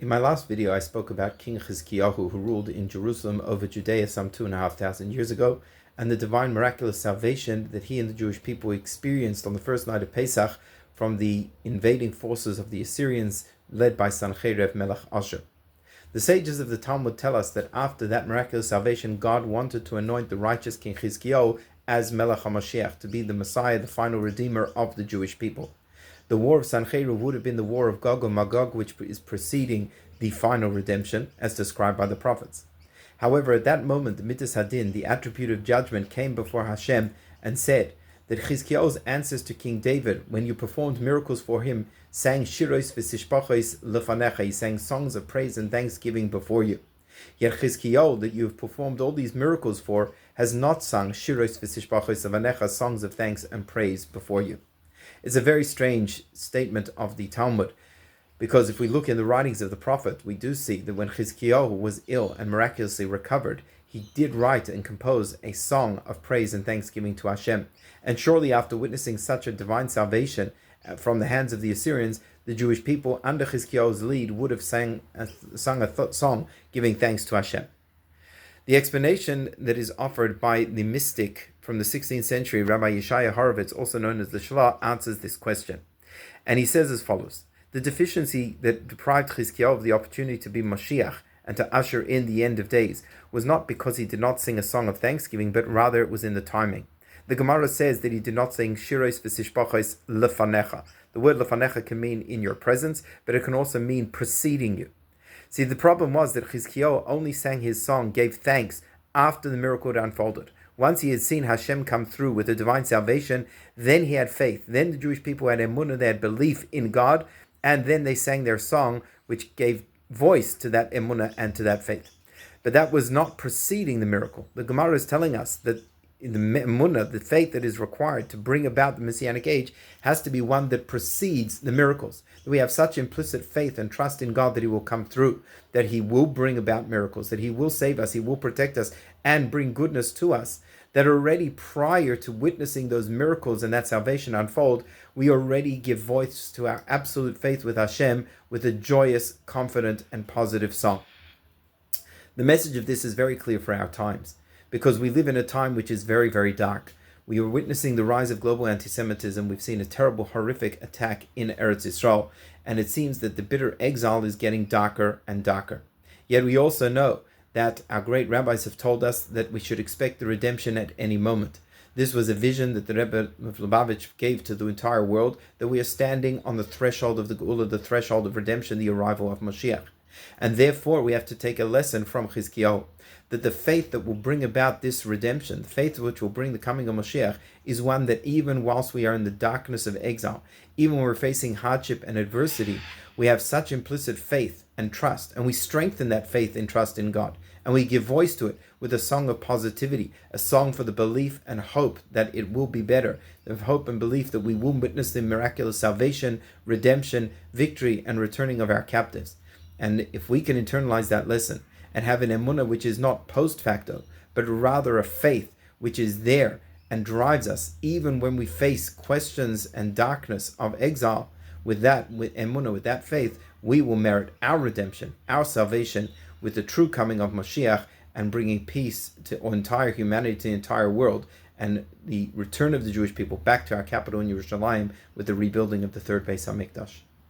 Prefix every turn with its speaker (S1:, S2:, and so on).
S1: In my last video, I spoke about King Chizkiyahu, who ruled in Jerusalem over Judea some 2,500 years ago, and the divine miraculous salvation that he and the Jewish people experienced on the first night of Pesach from the invading forces of the Assyrians led by Sancherev Melech Asher. The sages of the Talmud tell us that after that miraculous salvation, God wanted to anoint the righteous King Chizkiyahu as Melech HaMashiach, to be the Messiah, the final Redeemer of the Jewish people. The war of Sancherev would have been the war of Gog and Magog, which is preceding the final redemption, as described by the prophets. However, at that moment, the Midas Hadin, the attribute of judgment, came before Hashem and said that Chizkiyahu's answers to King David, when you performed miracles for him, sang shiros v'sishpachos lefanecha, he sang songs of praise and thanksgiving before you. Yet Chizkiyahu, that you have performed all these miracles for, has not sung shiros v'sishpachos lefanecha, songs of thanks and praise before you. It's a very strange statement of the Talmud, because if we look in the writings of the prophet, we do see that when Chizkiyahu was ill and miraculously recovered, he did write and compose a song of praise and thanksgiving to Hashem. And shortly after witnessing such a divine salvation from the hands of the Assyrians, the Jewish people under Chizkiyahu's lead would have sung a song giving thanks to Hashem. The explanation that is offered by the mystic from the 16th century, Rabbi Yeshaya Horovitz, also known as the Shlah, answers this question. And he says as follows: the deficiency that deprived Chizkiyahu of the opportunity to be Mashiach and to usher in the end of days was not because he did not sing a song of thanksgiving, but rather it was in the timing. The Gemara says that he did not sing shiros v'sishpachos lefanecha. The word lefanecha can mean in your presence, but it can also mean preceding you. See, the problem was that Chizkiyahu only sang his song, gave thanks, after the miracle had unfolded. Once he had seen Hashem come through with the divine salvation, then he had faith. Then the Jewish people had Emunah, they had belief in God, and then they sang their song, which gave voice to that Emunah and to that faith. But that was not preceding the miracle. The Gemara is telling us that in the Emunah, the faith that is required to bring about the Messianic age, has to be one that precedes the miracles. That we have such implicit faith and trust in God that He will come through, that He will bring about miracles, that He will save us, He will protect us, and bring goodness to us, that already prior to witnessing those miracles and that salvation unfold, we already give voice to our absolute faith with Hashem with a joyous, confident, and positive song. The message of this is very clear for our times, because we live in a time which is very, very dark. We are witnessing the rise of global anti-Semitism. We've seen a terrible, horrific attack in Eretz Yisrael, and it seems that the bitter exile is getting darker and darker. Yet we also know that our great rabbis have told us that we should expect the redemption at any moment. This was a vision that the Rebbe of Lubavitch gave to the entire world, that we are standing on the threshold of the Geula, the threshold of redemption, the arrival of Mashiach. And therefore we have to take a lesson from Chizkiyahu, that the faith that will bring about this redemption, the faith which will bring the coming of Mashiach, is one that even whilst we are in the darkness of exile, even when we're facing hardship and adversity, we have such implicit faith and trust, and we strengthen that faith and trust in God, and we give voice to it with a song of positivity, a song for the belief and hope that it will be better, the hope and belief that we will witness the miraculous salvation, redemption, victory, and returning of our captives. And if we can internalize that lesson and have an Emunah which is not post facto, but rather a faith which is there and drives us even when we face questions and darkness of exile, with Emunah, with that faith, we will merit our redemption, our salvation, with the true coming of Mashiach and bringing peace to entire humanity, to the entire world, and the return of the Jewish people back to our capital in Yerushalayim with the rebuilding of the third Beis HaMikdash.